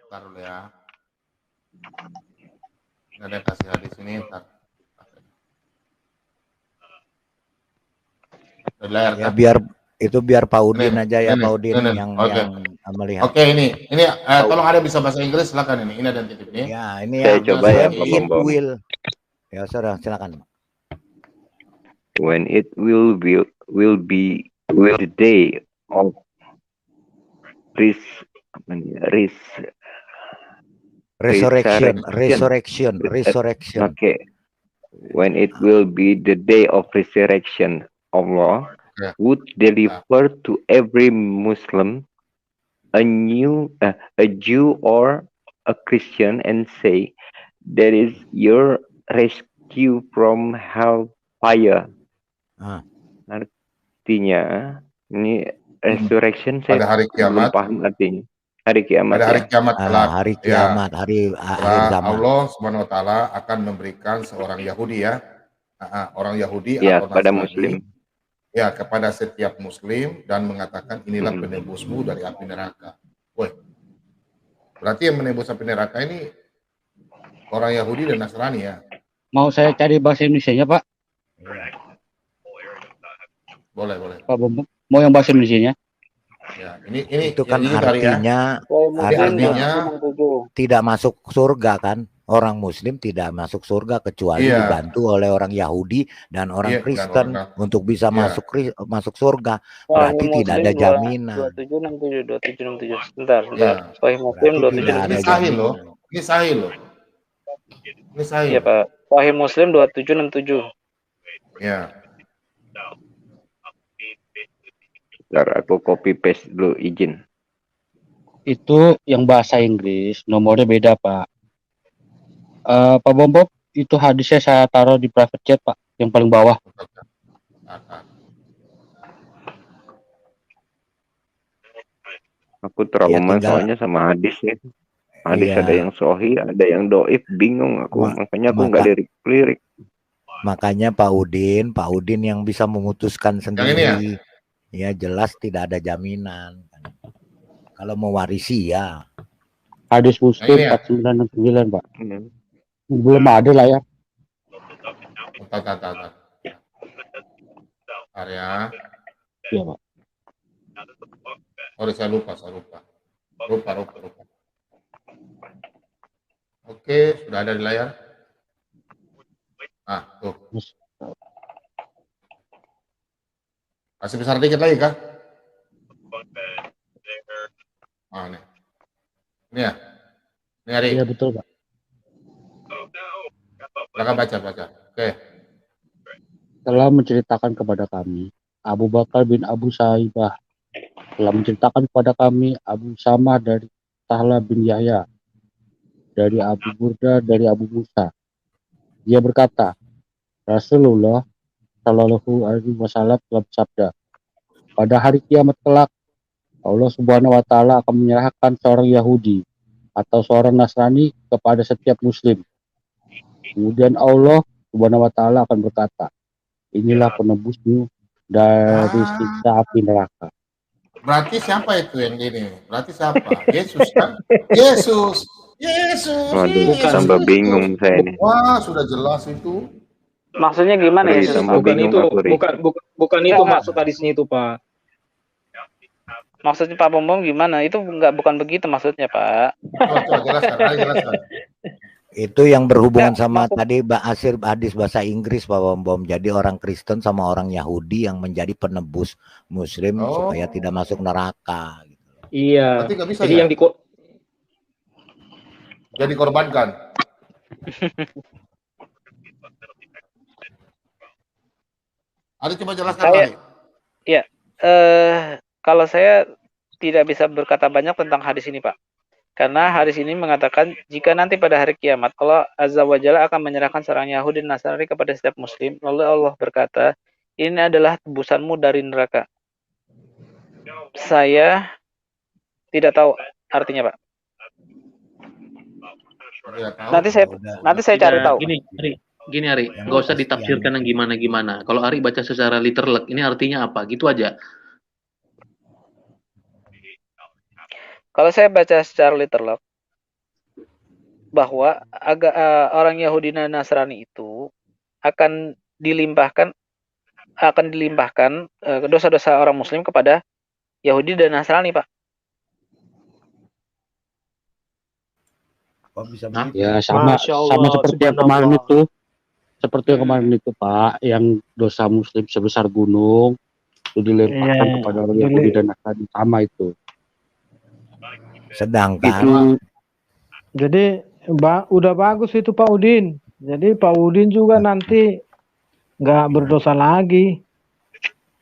Ntar dulu ya. Nggak ada yang kasih hadis ini, ntar. Di layar Ya kan? biar Pak Udin Ini, aja ya, ini, Pak Udin ini. yang Oke. melihat. Oke, ini tolong ada bisa bahasa Inggris, silakan ini. Ini ada yang titip nih. Ya, ini Saya ya. coba ya, When Pak it Bambang. will. Ya, saudara, silakan. When it will be the day of Resurrection. Okay. When it will be the day of resurrection, Allah would deliver to every Muslim a Jew or a Christian and say, "That is your rescue from hellfire." Artinya, ini resurrection saya pada hari belum kiamat. paham artinya. Hari kiamat pada hari kiamat kelak. Hari kiamat, hari akhir zaman. Allah Subhanahu wa taala akan memberikan seorang Yahudi ya. Orang Yahudi ya, atau pada Nasrani, Muslim. Ya, kepada setiap Muslim dan mengatakan inilah penebusmu dari api neraka. Woi, berarti yang menebus api neraka ini orang Yahudi dan Nasrani ya? Mau saya cari bahasa Indonesianya, Pak? Boleh. Pak Bambang, mau yang bahasa Indonesianya? Ya, ini itu kan ini artinya tidak masuk surga kan? Orang Muslim tidak masuk surga kecuali dibantu oleh orang Yahudi dan orang Kristen untuk bisa masuk surga. Berarti tidak ada jaminan. 2767. Sebentar. Sahih Muslim 2767. Ini sahih loh. Ini sahih. Iya, Pak. Sahih Muslim 2767. Ya. Bentar, aku copy paste dulu, izin. Itu yang bahasa Inggris, nomornya beda, Pak. Pak Bambang, itu hadisnya saya taruh di private chat, Pak, yang paling bawah. Aku trauma soalnya sama hadis ya. Hadis ada yang sahih, ada yang doif, bingung aku. Makanya aku nggak lirik-lirik. Makanya Pak Udin yang bisa memutuskan sendiri. Ya jelas tidak ada jaminan. Kalau mewarisi ya. Hadis Muslim 499, Pak. Belum ada lah ya. Area. Iya, Pak. Oh, saya lupa. Oke, sudah ada di layar. Tuh. Kasih besar dikit lagi kah? Nih. Ini ya? Ini Ari? Iya, betul, Pak. Silakan baca. Oke. Telah menceritakan kepada kami, Abu Bakar bin Abu Saibah telah menceritakan kepada kami Abu Sama dari Tahla bin Yahya, dari Abu Burda, dari Abu Musa. Dia berkata, Rasulullah Shallallahu Alaihi Wasallam telah bersabda, pada hari kiamat kelak, Allah Subhanahu Wa Taala akan menyerahkan seorang Yahudi atau seorang Nasrani kepada setiap Muslim. Kemudian Allah Subhanahu Wa Taala akan berkata, inilah penebusmu dari siksa api neraka. Berarti siapa itu yang gini? Berarti siapa? Yesus kan? Yesus. Waduh, tambah bingung saya ini. Wah, sudah jelas itu. Maksudnya gimana ya? Bukan itu maksud hadisnya itu, Pak. Maksudnya Pak Bambang gimana? Itu bukan begitu maksudnya, Pak. Coba jelaskan. Itu yang berhubungan sama tadi hadis bahasa Inggris, Pak Bambang. Jadi orang Kristen sama orang Yahudi yang menjadi penebus Muslim supaya tidak masuk neraka. Iya. Jadi yang jadi korbankan. Ada coba jelaskan lagi. Iya. Kalau saya tidak bisa berkata banyak tentang hadis ini, Pak. Karena hadis ini mengatakan jika nanti pada hari kiamat Allah Azza wa Jalla akan menyerahkan seorang Yahudi dan Nasrani kepada setiap Muslim, lalu Allah berkata, ini adalah tebusanmu dari neraka. Saya tidak tahu artinya, Pak. Nanti saya cari tahu. Gini Ari, nggak usah ditafsirkan yang gimana-gimana. Kalau Ari baca secara literal, ini artinya apa? Gitu aja. Kalau saya baca secara literal, bahwa orang Yahudi dan Nasrani itu akan dilimpahkan dosa-dosa orang Muslim kepada Yahudi dan Nasrani, Pak. Kok bisa Hah? begitu? Ya sama seperti yang kemarin itu. Seperti yang kemarin itu Pak, yang dosa Muslim sebesar gunung itu dilemparkan kepada orang Yahudi dan Nasrani, sama itu. Sedangkan jadi udah bagus itu Pak Udin. Jadi Pak Udin juga nanti nggak berdosa lagi.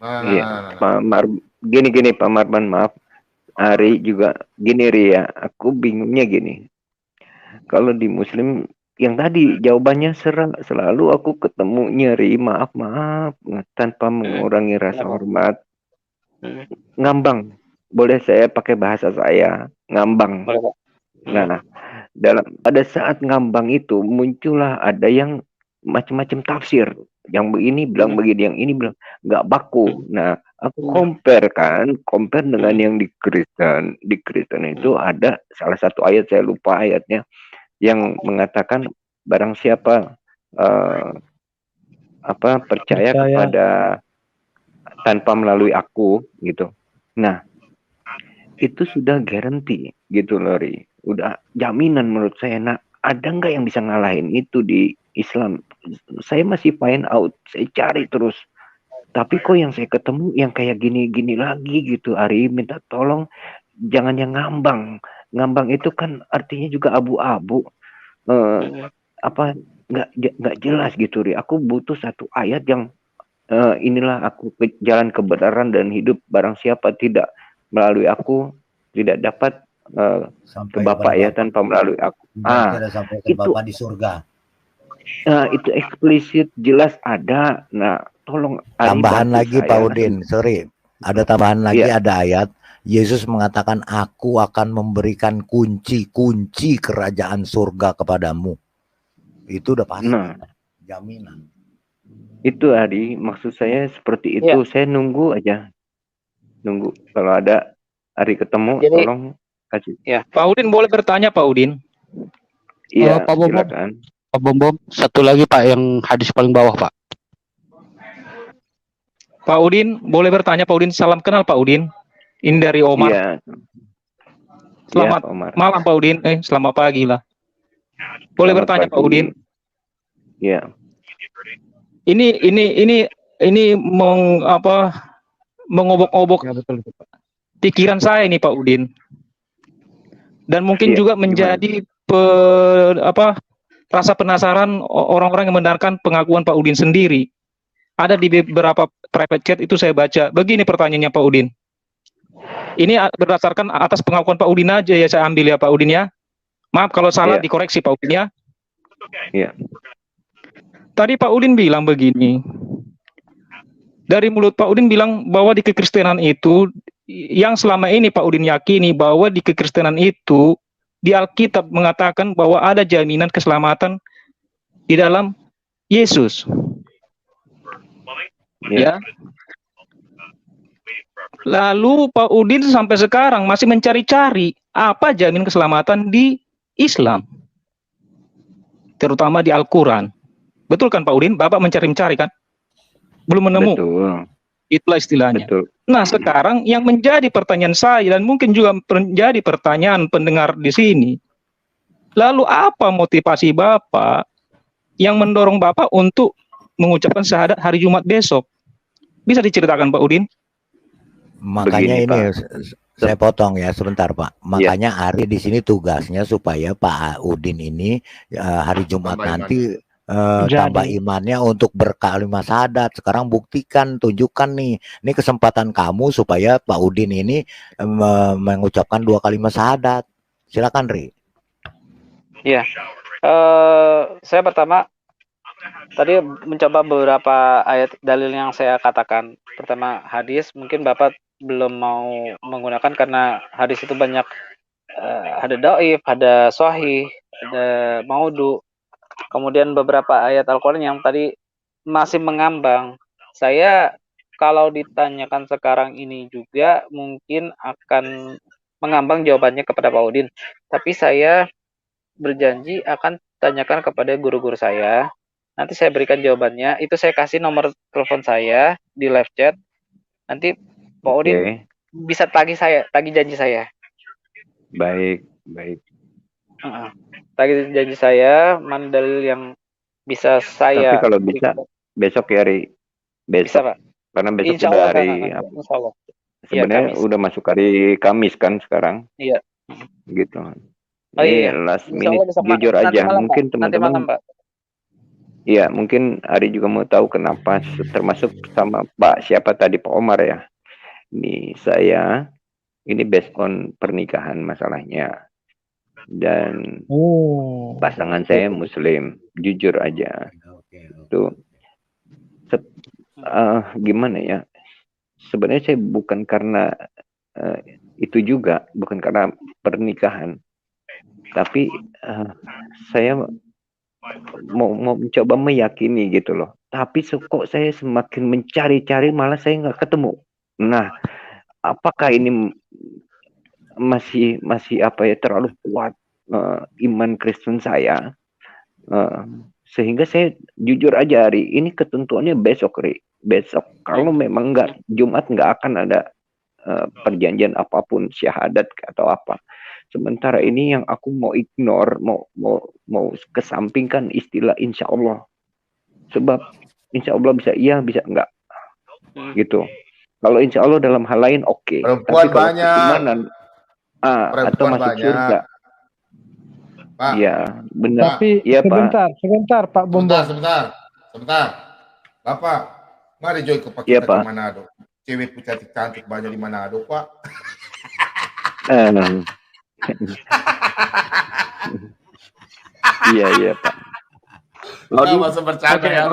Iya, gini Pak Marban, maaf. Ari juga gini Ria, aku bingungnya gini. Kalau di Muslim yang tadi jawabannya selalu aku ketemu nyeri, maaf tanpa mengurangi rasa hormat. Ngambang, boleh saya pakai bahasa saya, ngambang. Nah, pada saat ngambang itu muncullah ada yang macam-macam tafsir, yang begini bilang begini, yang ini bilang nggak baku. Nah, aku compare dengan yang di Kristen. Di Kristen itu ada salah satu ayat, saya lupa ayatnya, yang mengatakan barang siapa percaya kepada tanpa melalui aku gitu. Nah, itu sudah guarantee gitu loh, Ri. Udah jaminan menurut saya. Nah, ada nggak yang bisa ngalahin itu di Islam? Saya masih find out, saya cari terus. Tapi kok yang saya ketemu yang kayak gini-gini lagi gitu, Ari, minta tolong jangan yang ngambang. Ngambang itu kan artinya juga abu-abu. Nggak jelas gitu, Ri. Aku butuh satu ayat yang inilah aku jalan kebenaran dan hidup, barang siapa tidak melalui aku tidak dapat ke Bapa ya tanpa melalui aku. Itu Bapa di surga. Itu eksplisit jelas ada. Nah, tolong tambahan lagi Pak Udin, sorry, ada tambahan lagi, ada ayat Yesus mengatakan aku akan memberikan kunci kerajaan surga kepadamu. Itu udah pasti, jaminan. Itu Adi, maksud saya seperti itu. Saya nunggu aja, kalau ada Ari ketemu. Jadi, tolong kasih. Ya, Pak Udin boleh bertanya Pak Udin. Iya, Pak Bom, silakan. Pak Bom, satu lagi Pak, yang hadis paling bawah Pak. Pak Udin boleh bertanya Pak Udin. Salam kenal Pak Udin. Ini dari Omar. Iya. Selamat malam Pak Udin. Selamat pagi lah. Boleh bertanya Pak Udin. Iya. Ini mengobok-obok pikiran saya ini Pak Udin. Dan mungkin juga menjadi rasa penasaran orang-orang yang mendengarkan pengakuan Pak Udin sendiri. Ada di beberapa private chat itu saya baca. Begini pertanyaannya Pak Udin. Ini berdasarkan atas pengakuan Pak Udin aja ya, saya ambil ya Pak Udin ya. Maaf kalau salah, dikoreksi Pak Udin ya. Iya. Tadi Pak Udin bilang begini. Dari mulut Pak Udin bilang bahwa di kekristenan itu, yang selama ini Pak Udin yakini bahwa di kekristenan itu, di Alkitab mengatakan bahwa ada jaminan keselamatan di dalam Yesus. Ya. Lalu Pak Udin sampai sekarang masih mencari-cari apa jaminan keselamatan di Islam, terutama di Al-Quran. Betul kan Pak Udin? Bapak mencari-cari kan? Belum menemu. Betul. Itulah istilahnya. Betul. Nah, sekarang yang menjadi pertanyaan saya dan mungkin juga menjadi pertanyaan pendengar di sini. Lalu apa motivasi Bapak yang mendorong Bapak untuk mengucapkan syahadat hari Jumat besok? Bisa diceritakan Pak Udin? Makanya begini, ini Pak, saya potong ya sebentar Pak. Makanya Ari di sini tugasnya supaya Pak Udin ini hari Jumat nanti tambah imannya untuk berkalimat syahadat. Sekarang buktikan, tunjukkan nih, ini kesempatan kamu supaya Pak Udin ini mengucapkan 2 kalimat syahadat. Silakan Ri. Iya, saya pertama tadi mencoba beberapa ayat dalil yang saya katakan. Pertama hadis, mungkin Bapak belum mau menggunakan karena hadis itu banyak, ada dhaif, ada sahih, ada maudhu. Kemudian beberapa ayat Al-Quran yang tadi masih mengambang. Saya kalau ditanyakan sekarang ini juga mungkin akan mengambang jawabannya kepada Pak Udin. Tapi saya berjanji akan tanyakan kepada guru-guru saya. Nanti saya berikan jawabannya. Itu saya kasih nomor telepon saya di live chat. Nanti Pak Udin bisa tagih janji saya. Baik. Tagih janji saya, mana dalil yang bisa saya. Tapi kalau bisa besok ya, Ri. Besok. Bisa, Pak. Karena besok Insya udah Allah, hari Insya Allah. Sebenarnya udah masuk hari Kamis kan sekarang. Iya. Gitu. Ini last minute jujur aja. Malam, mungkin teman-teman. Iya, mungkin Ari juga mau tahu kenapa, termasuk sama Pak siapa tadi, Pak Omar ya. Ini saya, ini based on pernikahan masalahnya. Dan pasangan saya Muslim, jujur aja. Tuh, gimana ya? Sebenarnya saya bukan karena itu juga, bukan karena pernikahan, tapi saya mau mencoba meyakini gitu loh. Tapi kok saya semakin mencari-cari malah saya nggak ketemu. Nah, apakah ini masih apa ya, terlalu kuat iman Kristen saya, sehingga saya jujur aja, Ri, ini ketentuannya besok, Ri. Besok kalau memang nggak, Jumat nggak akan ada perjanjian apapun, syahadat atau apa. Sementara ini yang aku mau ignore, mau kesampingkan istilah insya Allah. Sebab insya Allah bisa iya, bisa enggak. Gitu. Kalau insya Allah dalam hal lain oke. Perempuan banyak. Atau masuk surga. Pak. Iya, benar. Tapi ya, sebentar Pak Bombong. Sebentar. Bapak, mari join ke kita ke Manado. Cewek cantik banyak di Manado, Pak. Iya Pak. Masa bercanda ya.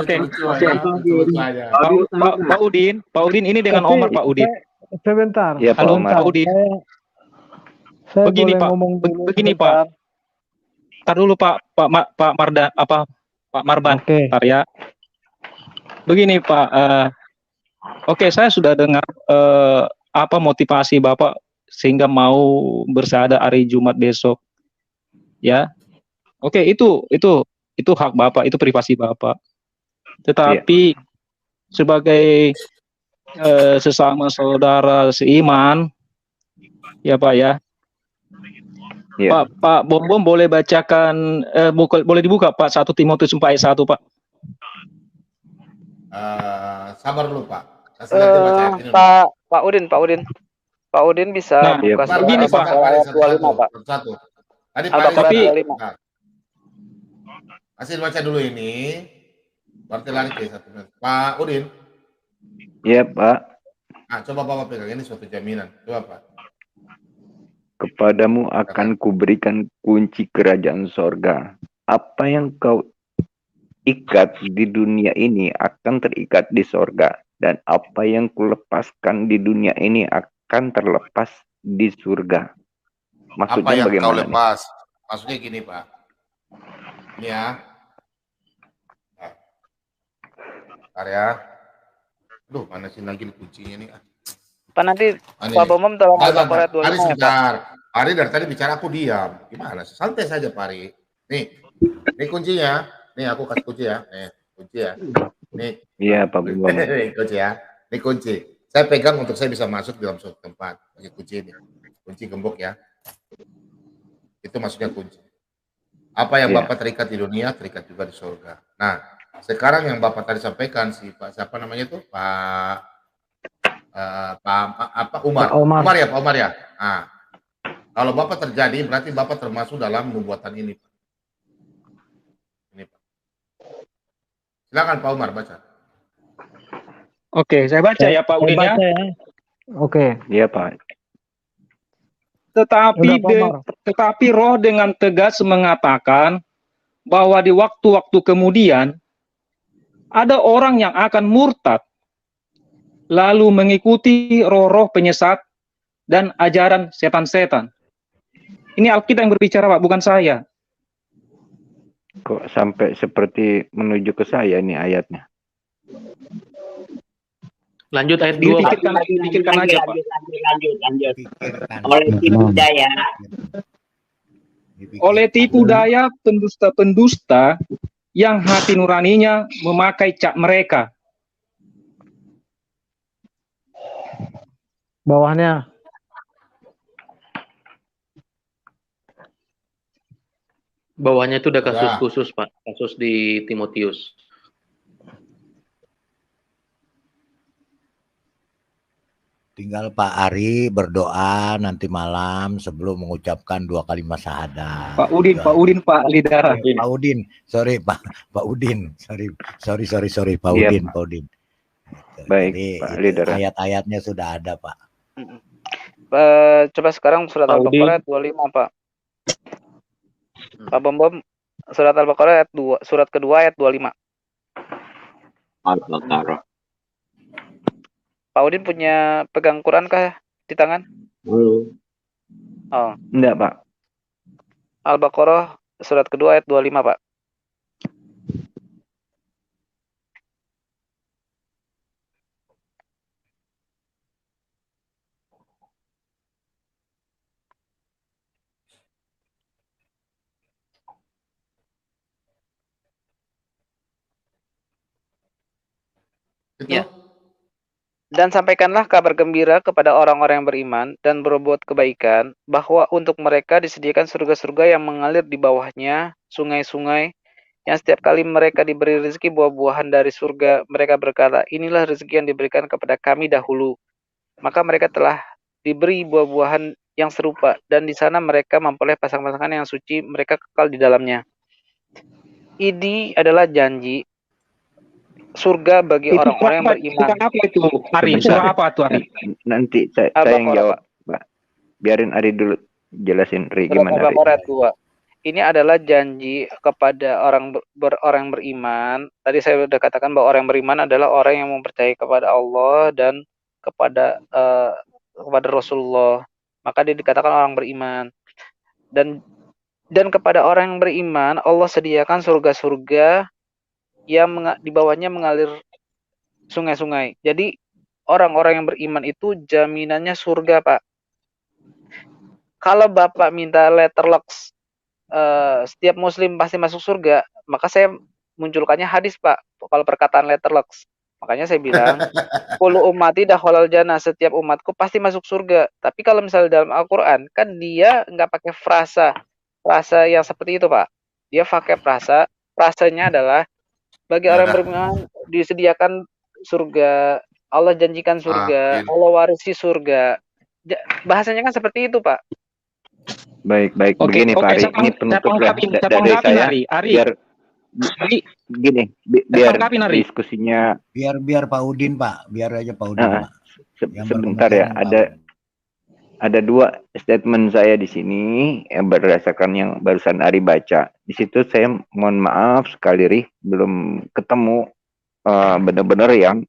Pak Udin ini dengan Omar Pak Udin. Sebentar. Iya Pak Omar. Pak Udin. Saya begini Pak. Begini Pak. Tar dulu Pak Marban. Tar ya. Begini Pak. Oke, saya sudah dengar apa motivasi Bapak sehingga mau bersyahadat hari Jumat besok, ya. Oke, itu hak Bapak, itu privasi Bapak. Tetapi sebagai sesama saudara seiman, ya Pak ya. Pak Bom boleh bacakan, boleh dibuka Pak 1 Timotius 4 ayat 1 Pak. Sabar dulu Pak. Pak Udin bisa buka begini Pak. Ayat 25 Pak. Tadi Pak Hasil baca dulu ini. Berarti lari ke 1 menit. Pak Udin. Iya Pak. Coba Bapak pegang, ini suatu jaminan. Coba Pak. Kepadamu akan kuberikan kunci kerajaan sorga. Apa yang kau ikat di dunia ini akan terikat di sorga. Dan apa yang kulepaskan di dunia ini akan terlepas di surga. Maksudnya apa yang bagaimana kau lepas? Maksudnya gini Pak. Ini ya. Area. Aduh, mana sih lagi kuncinya nih? Pak nanti Pak Bomom tolong ayat 25. Ari sebentar. Ari dari tadi bicara aku diam. Gimana? Santai saja Pak Ari. Nih kuncinya. Nih aku kasih kunci ya. Kunci ya. Nih. Iya Pak Bomom. Nih kunci ya. Ini kunci. Saya pegang untuk saya bisa masuk dalam suatu tempat. Pakai kunci ini. Kunci gembok ya. Itu maksudnya kunci. Apa yang Bapak terikat di dunia, terikat juga di surga. Nah, sekarang yang Bapak tadi sampaikan Pak siapa namanya itu? Umar. Pak Umar ya. Nah, kalau Bapak terjadi, berarti Bapak termasuk dalam nubuatan ini, Pak. Ini, Pak. Silakan Pak Umar baca. Oke, saya baca ya Pak Udin ya. Oke. Iya Pak. Tetapi Roh dengan tegas mengatakan bahwa di waktu-waktu kemudian ada orang yang akan murtad lalu mengikuti roh-roh penyesat dan ajaran setan-setan. Ini Alkitab yang berbicara Pak, bukan saya. Kok sampai seperti menuju ke saya ini ayatnya? Lanjut ayat 2. Pikirkan aja Pak. Lanjut. Oleh tim budaya. oleh tipu daya pendusta-pendusta yang hati nuraninya memakai cap mereka. Bawahnya. Bawahnya itu udah kasus khusus, Pak. Kasus di Timotius. Tinggal Pak Ari berdoa nanti malam sebelum mengucapkan 2 kalimat syahadat. Pak Udin, Pak Lidara. Pak Udin, sorry Pak Udin, sorry Pak Iya, Udin, Pak. Pak Udin. Baik, Jadi Pak Lidara. ayat-ayatnya sudah ada, Pak. Coba sekarang surat Al-Baqarah ayat 25, Pak. Pak Bom, surat Al-Baqarah ayat 2, surat kedua ayat 25. Al-Baqarah. Pak Udin punya pegang Quran kah di tangan? Belum. Oh. Enggak, Pak. Al-Baqarah surat kedua ayat 25, Pak. Ya. Dan sampaikanlah kabar gembira kepada orang-orang yang beriman dan berbuat kebaikan, bahwa untuk mereka disediakan surga-surga yang mengalir di bawahnya sungai-sungai, yang setiap kali mereka diberi rezeki buah-buahan dari surga, mereka berkata, inilah rezeki yang diberikan kepada kami dahulu. Maka mereka telah diberi buah-buahan yang serupa, dan di sana mereka memperoleh pasangan-pasangan yang suci, mereka kekal di dalamnya. Ini adalah janji surga bagi orang-orang yang beriman. Surah apa itu, Ari? Surah apa tuh, Ari? Nanti saya yang jawab, Pak. Biarin Ari dulu jelasin, Ri, gimana, Ri? Al-Baqarah 2. Ini adalah janji kepada orang beriman. Tadi saya sudah katakan bahwa orang yang beriman adalah orang yang mempercayai kepada Allah dan kepada Rasulullah. Maka dia dikatakan orang beriman. Dan kepada orang yang beriman, Allah sediakan surga-surga yang di bawahnya mengalir sungai-sungai. Jadi orang-orang yang beriman itu jaminannya surga, Pak. Kalau Bapak minta letterbox setiap muslim pasti masuk surga, maka saya munculkannya hadis, Pak. Kalau perkataan letterbox. Makanya saya bilang, kullu ummati dakhalal jannah, setiap umatku pasti masuk surga. Tapi kalau misalnya dalam Al-Qur'an, kan dia nggak pakai frasa yang seperti itu, Pak. Dia pakai frasanya adalah bagi orang beriman disediakan surga, Allah janjikan surga, Allah warisi surga. Bahasanya kan seperti itu, Pak. Baik. Begini, Pak Ari, ini penutup dari saya. Biar diskusinya. Biar Pak Udin, Pak. Biar aja Pak Udin, Pak. Sebentar ya, ada 2 statement saya di sini yang berdasarkan yang barusan Ari baca. Di situ saya mohon maaf sekali, Ri, belum ketemu benar-benar yang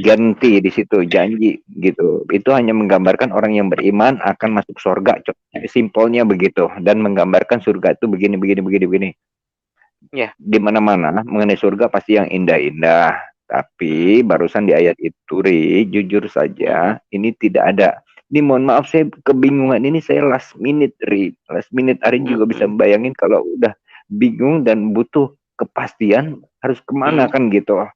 ganti di situ, janji gitu. Itu hanya menggambarkan orang yang beriman akan masuk surga, simpelnya begitu, dan menggambarkan surga itu begini. Yeah. Di mana-mana mengenai surga pasti yang indah-indah. Tapi barusan di ayat itu, Ri, jujur saja ini tidak ada. Ini mohon maaf, saya kebingungan ini, saya last minute, Ri. Last minute, Ari juga bisa membayangin kalau udah bingung dan butuh kepastian harus kemana kan gitu.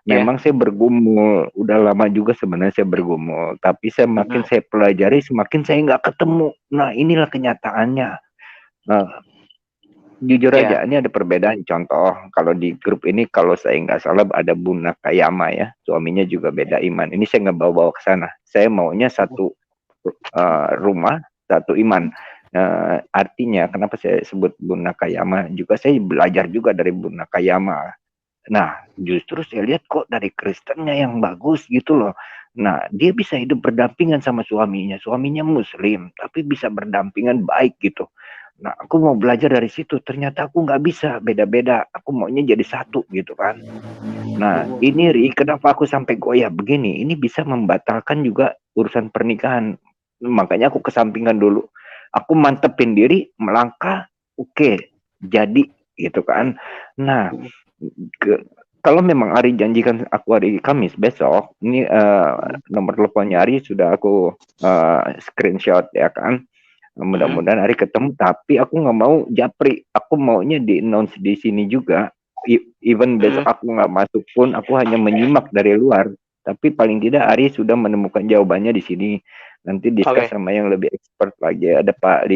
Memang saya bergumul, udah lama juga sebenarnya saya bergumul. Tapi semakin saya pelajari, semakin saya nggak ketemu. Nah, inilah kenyataannya. Nah, jujur aja, ini ada perbedaan. Contoh, kalau di grup ini, kalau saya nggak salah ada Bunda Kayama ya, suaminya juga beda iman. Ini saya nggak bawa-bawa ke sana. Saya maunya satu rumah, satu iman. Artinya, kenapa saya sebut Bunda Kayama? Juga saya belajar juga dari Bunda Kayama. Nah, justru saya lihat kok dari Kristennya yang bagus gitu loh. Nah, dia bisa hidup berdampingan sama suaminya. Suaminya Muslim, tapi bisa berdampingan baik gitu. Nah, aku mau belajar dari situ. Ternyata aku nggak bisa, beda-beda. Aku maunya jadi satu gitu kan. Nah, ini Ri, kenapa aku sampai goyah begini? Ini bisa membatalkan juga urusan pernikahan. Makanya aku kesampingan dulu. Aku mantepin diri, melangkah, oke, jadi gitu kan. Nah, kalau memang Ari janjikan aku hari Kamis besok, ini nomor teleponnya Ari sudah aku screenshot ya kan. Mudah-mudahan Ari ketemu, tapi aku nggak mau japri, aku maunya di announce di sini juga. Even besok aku nggak masuk pun, aku hanya menyimak dari luar. Tapi paling tidak Ari sudah menemukan jawabannya di sini. Nanti discuss sama yang lebih expert lagi. Ada Pak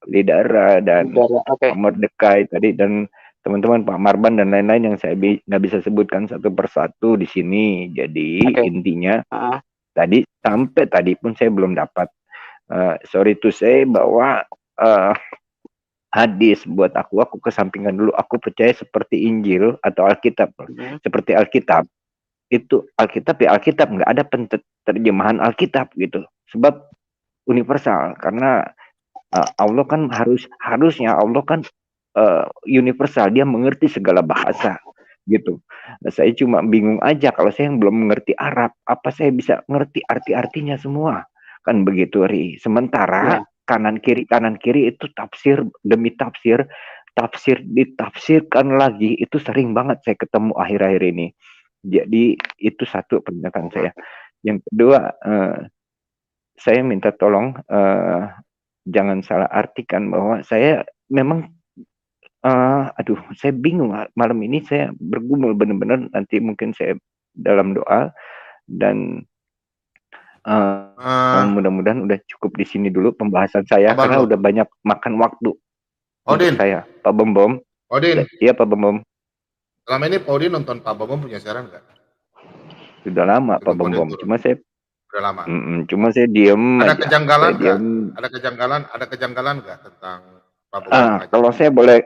Lidara dan Pak Mordekai tadi, dan teman-teman Pak Marban dan lain-lain yang saya nggak bisa sebutkan satu persatu di sini. Jadi intinya tadi sampai tadi pun saya belum dapat. Sorry to say bahwa hadis buat aku kesampingkan dulu. Aku percaya seperti Injil atau Alkitab. Seperti Alkitab. Itu Alkitab ya Alkitab, nggak ada terjemahan Alkitab gitu. Sebab universal, karena Allah kan harusnya Allah kan universal, dia mengerti segala bahasa gitu. Nah, saya cuma bingung aja kalau saya yang belum mengerti Arab, apa saya bisa ngerti arti-artinya semua? Kan begitu, Ri. Sementara kanan kiri itu tafsir demi tafsir ditafsirkan lagi, itu sering banget saya ketemu akhir-akhir ini. Jadi itu satu pernyataan saya. Yang kedua, saya minta tolong jangan salah artikan bahwa saya memang saya bingung malam ini, saya bergumul benar-benar. Nanti mungkin saya dalam doa dan mudah-mudahan udah cukup di sini dulu pembahasan saya, karena udah banyak makan waktu untuk saya. Pak Bom. Iya Pak Bom. Selama ini Pak Odin nonton Pak Bom punya siaran nggak? Sudah lama Pak Bom. Cuma saya udah lama. Cuma saya diem ada aja. Kejanggalan nggak? Ada kejanggalan nggak tentang Pak Bom? Kalau saya boleh,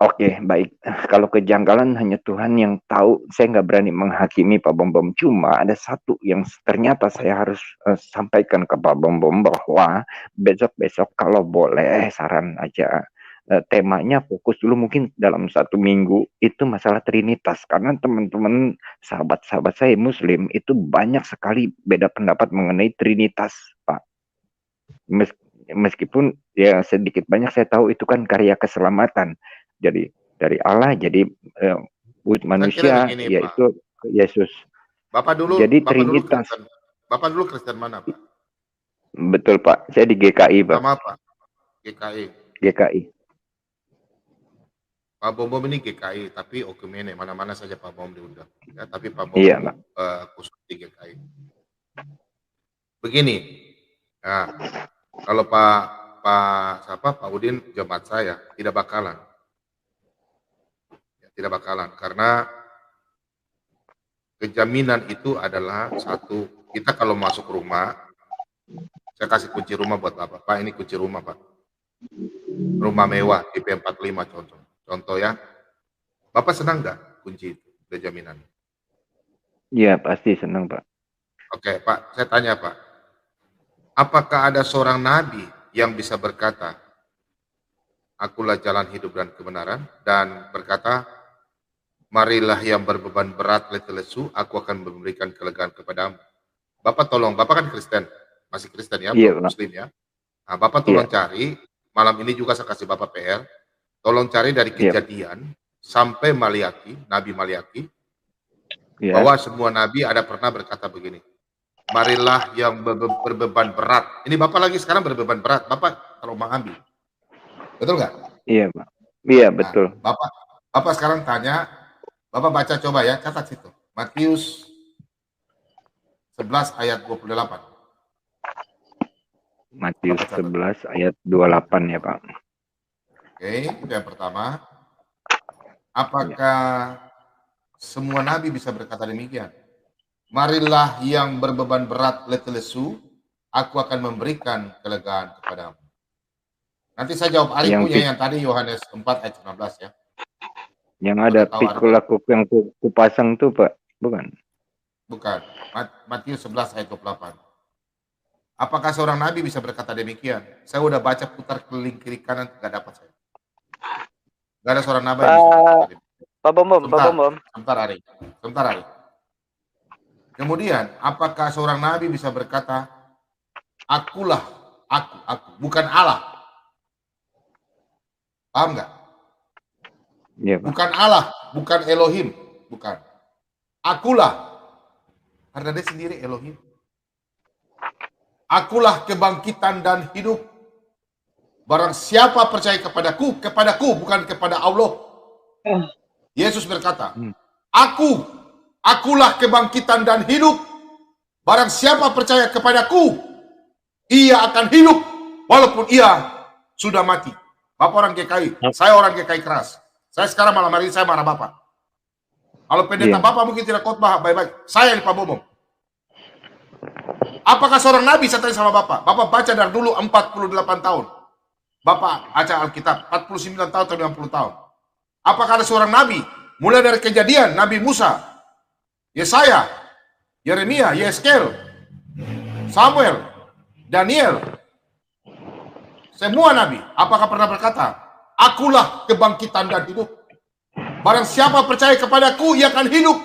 oke, baik. Kalau kejanggalan hanya Tuhan yang tahu. Saya nggak berani menghakimi Pak Bom. Cuma ada satu yang ternyata saya harus sampaikan ke Pak Bom bahwa besok kalau boleh saran aja. Temanya fokus dulu mungkin dalam 1 minggu itu masalah Trinitas, karena teman-teman sahabat-sahabat saya Muslim itu banyak sekali beda pendapat mengenai Trinitas, Pak. Meskipun ya sedikit banyak saya tahu itu kan karya keselamatan, jadi dari Allah, jadi wujud manusia, begini, yaitu Pak. Yesus. Bapak dulu, jadi Bapak Trinitas. Bapak dulu Kristen mana, Pak? Betul Pak, saya di GKI Pak. Sama Pak? GKI. Pak Bom ini GKI, tapi Okumene, mana-mana saja Pak Bom diundang. Ya, tapi Pak Bom khusus di GKI. Begini, nah, kalau Pak Udin jemaat saya tidak bakalan, karena kejaminan itu adalah satu. Kita kalau masuk rumah, saya kasih kunci rumah buat Bapak. Pak, ini kunci rumah Pak. Rumah mewah tipe 45 contoh ya. Bapak senang nggak kunci itu, udah jaminan? Iya pasti senang Pak. Oke Pak, saya tanya Pak, apakah ada seorang nabi yang bisa berkata, akulah jalan hidup dan kebenaran, dan berkata, marilah yang berbeban berat letih lesu, aku akan memberikan kelegaan kepadamu. Bapak tolong, Bapak kan Kristen, masih Kristen ya, iya, Muslim ya. Nah, Bapak tolong cari, malam ini juga saya kasih Bapak PR, tolong cari dari Kejadian sampai Maliaki, Nabi Maliaki, bahwa semua nabi ada pernah berkata begini, marilah yang berbeban berat. Ini Bapak lagi sekarang berbeban berat, Bapak kalau mau ambil. Betul nggak? Iya Pak. Iya betul. Nah, Bapak sekarang tanya, Bapak baca coba ya, catat situ. Matius 11 ayat 28. Matius 11 ayat 28 ya Pak. Oke, itu yang pertama. Apakah semua nabi bisa berkata demikian? Marilah yang berbeban berat letih lesu, aku akan memberikan kelegaan kepadamu. Nanti saya jawab Ari punya yang tadi Yohanes 4 ayat 19 ya. Yang ada pikul aku yang kupasang tuh Pak, bukan? Bukan. Matius 11 ayat 28. Apakah seorang nabi bisa berkata demikian? Saya udah baca putar keliling kiri kanan, nggak dapat saya. Nggak ada seorang nabi yang bisa berkata demikian. Pak Bom. Sebentar Ari. Kemudian, apakah seorang nabi bisa berkata, akulah, aku, bukan Allah? Paham nggak? Ya, bukan Allah, bukan Elohim, bukan. Akulah, karena dia sendiri Elohim. Akulah kebangkitan dan hidup. barang siapa percaya kepadaku bukan kepada Allah. Yesus berkata, akulah kebangkitan dan hidup. Barang siapa percaya kepadaku, ia akan hidup walaupun ia sudah mati. Bapak orang GKI, saya orang GKI keras. Saya sekarang malam hari ini saya marah Bapak. Kalau pendeta Bapak mungkin tidak khotbah baik-baik, saya di Pak Bomong. Apakah seorang nabi, saya tanya sama Bapak. Bapak baca dari dulu 48 tahun. Bapak baca Alkitab 49 tahun atau 50 tahun. Apakah ada seorang nabi? Mulai dari Kejadian, Nabi Musa, Yesaya, Yeremia, Yeskel, Samuel, Daniel, semua nabi. Apakah pernah berkata, akulah kebangkitan dan hidup. Barang siapa percaya kepadaku, ia akan hidup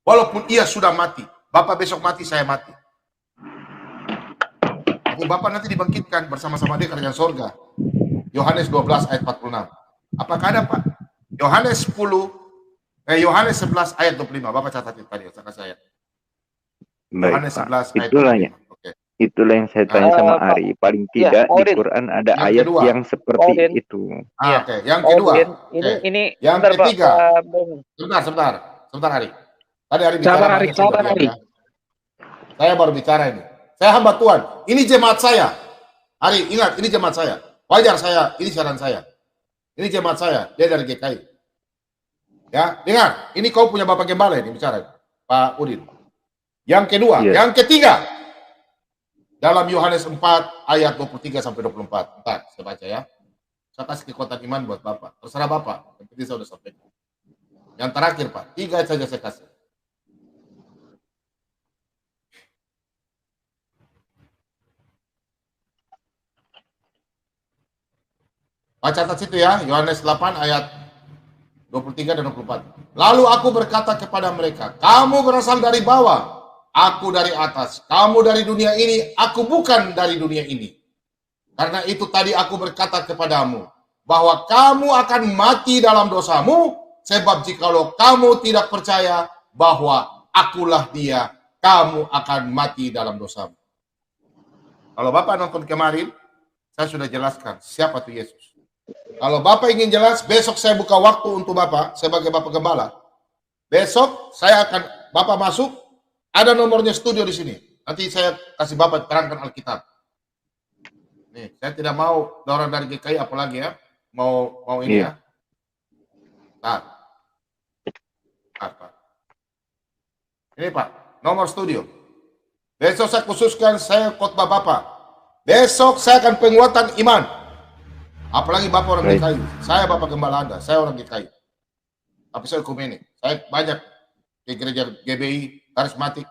walaupun ia sudah mati. Bapak besok mati, saya mati. Tapi Bapak nanti dibangkitkan bersama-sama dia kerajaan sorga. Yohanes 12 ayat 46. Apakah ada Pak? Yohanes 11 ayat 25. Bapak catat itu tadi, saya. Yohanes 11 ayat 25. Itulah yang saya tanya sama Ari. Paling tidak di Quran ada ayat yang seperti itu. Oke. Yang kedua. Ini yang ketiga. Sebentar Ari. Tadi Ari bicara. Sabar Ari. Saya baru bicara ini. Saya hamba Tuhan. Ini jemaat saya. Ari, ingat, ini jemaat saya. Wajar saya, ini saran saya. Ini jemaat saya, dia dari GKI. Ya, dengar. Ini kau punya Bapak Gembala ini bicara, Pak Udin. Yang kedua, yang ketiga. Dalam Yohanes 4 ayat 23 sampai 24. Bentar, saya baca ya. Saya kasih kekuatan iman buat Bapak. Terserah Bapak. Yang penting saya sudah sampaikan. Yang terakhir Pak, 3 saja saya kasih. Baca catat situ ya, Yohanes 8 ayat 23 dan 24. Lalu aku berkata kepada mereka, kamu berasal dari bawah, aku dari atas. Kamu dari dunia ini, aku bukan dari dunia ini. Karena itu tadi aku berkata kepadamu, bahwa kamu akan mati dalam dosamu, sebab jikalau kamu tidak percaya bahwa akulah dia, kamu akan mati dalam dosamu. Kalau Bapak nonton kemarin, saya sudah jelaskan siapa itu Yesus. Kalau Bapak ingin jelas, besok saya buka waktu untuk Bapak sebagai Bapak Gembala. Besok saya akan, Bapak masuk, ada nomornya studio di sini. Nanti saya kasih Bapak terangkan Alkitab. Nih, saya tidak mau orang dari GKI apalagi ya, mau ini ya. Nah, Pak. Ini Pak, nomor studio. Besok saya khususkan saya khotbah Bapak. Besok saya akan penguatan iman. Apalagi Bapak orang GKI. Saya Bapak Gembala Anda, saya orang GKI. Tapi saya kumene. Saya banyak di gereja GBI, karismatik,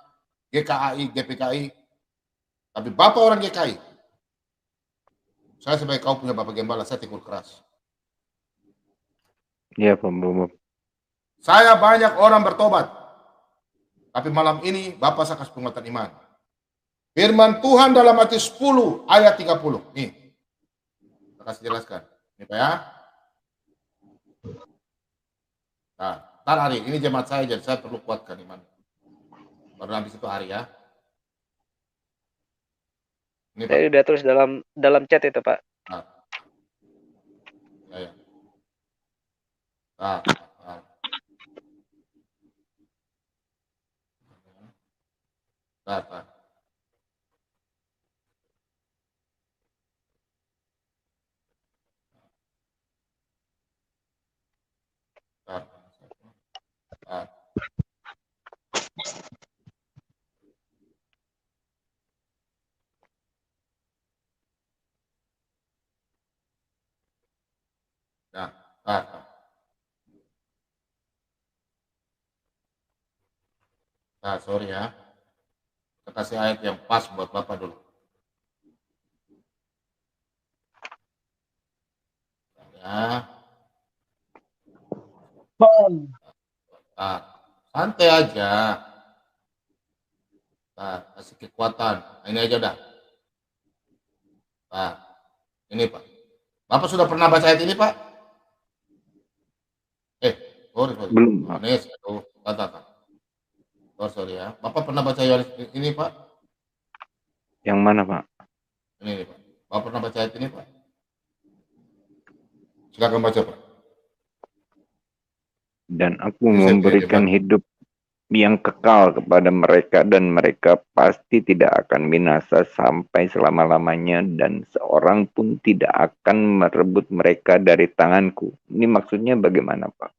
GKI, GPKI. Tapi Bapak orang GKI. Saya sebagai kau punya Bapak Gembala, saya tegur keras. Iya, Pak Bomo. Saya banyak orang bertobat. Tapi malam ini Bapak saya kasih penguatan iman. Firman Tuhan dalam Matius 10 ayat 30. Nih. Saya kasih jelaskan. Ini Pak ya. Nah, ntar Ari, ini jemaat saya, jadi saya perlu kuatkan iman. Baru habis itu Ari ya. Ini, saya udah terus dalam chat itu Pak. Nah. Ya. Nah. Nah, sorry ya. Kita kasih ayat yang pas buat Bapak dulu. Ya. Nah, santai aja. Nah, kasih kekuatan. Nah, ini aja udah. Nah, ini Pak. Bapak sudah pernah baca ayat ini Pak? Sorry. Belum. Yohanes, kata. Sorry ya. Bapak pernah baca Yohanes ini Pak? Yang mana Pak? Ini Pak. Bapak pernah baca ayat ini Pak? Silakan baca, Pak. Dan aku memberikan hidup yang kekal kepada mereka, dan mereka pasti tidak akan binasa sampai selama-lamanya, dan seorang pun tidak akan merebut mereka dari tanganku. Ini maksudnya bagaimana, Pak?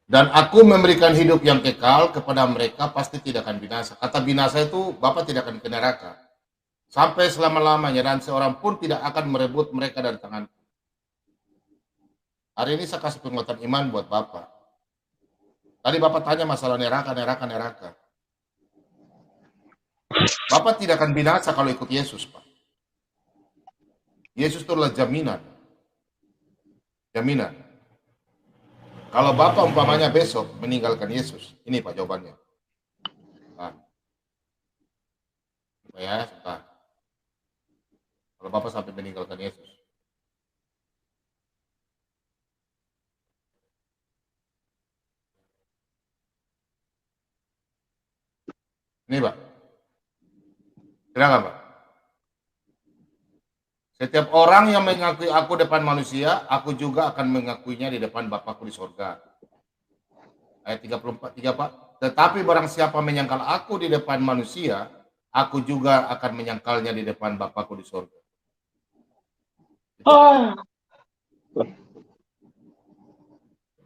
Dan aku memberikan hidup yang kekal kepada mereka, pasti tidak akan binasa. Kata binasa itu, Bapak tidak akan ke neraka sampai selama-lamanya, dan seorang pun tidak akan merebut mereka dari tanganku. Hari ini saya kasih penguatan iman buat Bapak. Tadi Bapak tanya masalah neraka. Bapak tidak akan binasa kalau ikut Yesus, Pak. Yesus itu adalah jaminan. Kalau Bapak umpamanya besok meninggalkan Yesus, ini Pak jawabannya. Ya, sebentar. Kalau Bapak sampai meninggalkan Yesus. Ini Pak. Silakan Pak. Setiap orang yang mengakui aku depan manusia, aku juga akan mengakuinya di depan Bapakku di sorga. Ayat 34, Pak. Tetapi barang siapa menyangkal aku di depan manusia, aku juga akan menyangkalnya di depan Bapakku di sorga.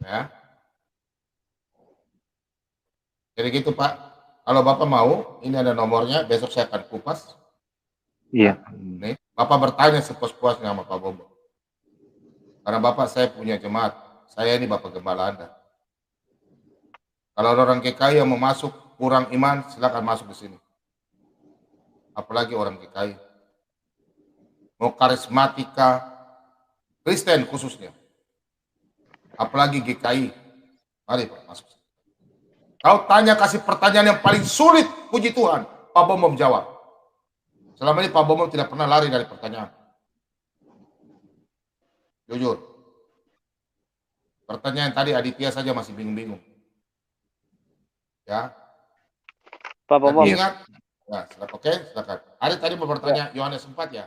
Ya. Jadi gitu Pak. Kalau Bapak mau, ini ada nomornya, besok saya akan kupas. Iya. Nih, Bapak bertanya sepuas-puasnya sama Pak Bobo. Karena Bapak saya punya jemaat, saya ini Bapak Gembala Anda. Kalau ada orang GKI yang mau masuk kurang iman, silakan masuk di sini. Apalagi orang GKI. Mau karismatika, Kristen khususnya. Apalagi GKI. Mari Pak, masuk. Kau tanya, kasih pertanyaan yang paling sulit, puji Tuhan. Pak Bobo menjawab. Selama ini Pak Bobo tidak pernah lari dari pertanyaan. Jujur. Pertanyaan tadi Aditya saja masih bingung-bingung. Ya. Pak Bobo. Ingat. Nah, oke, silakan. Ari tadi mau bertanya Yohanes 4 ya?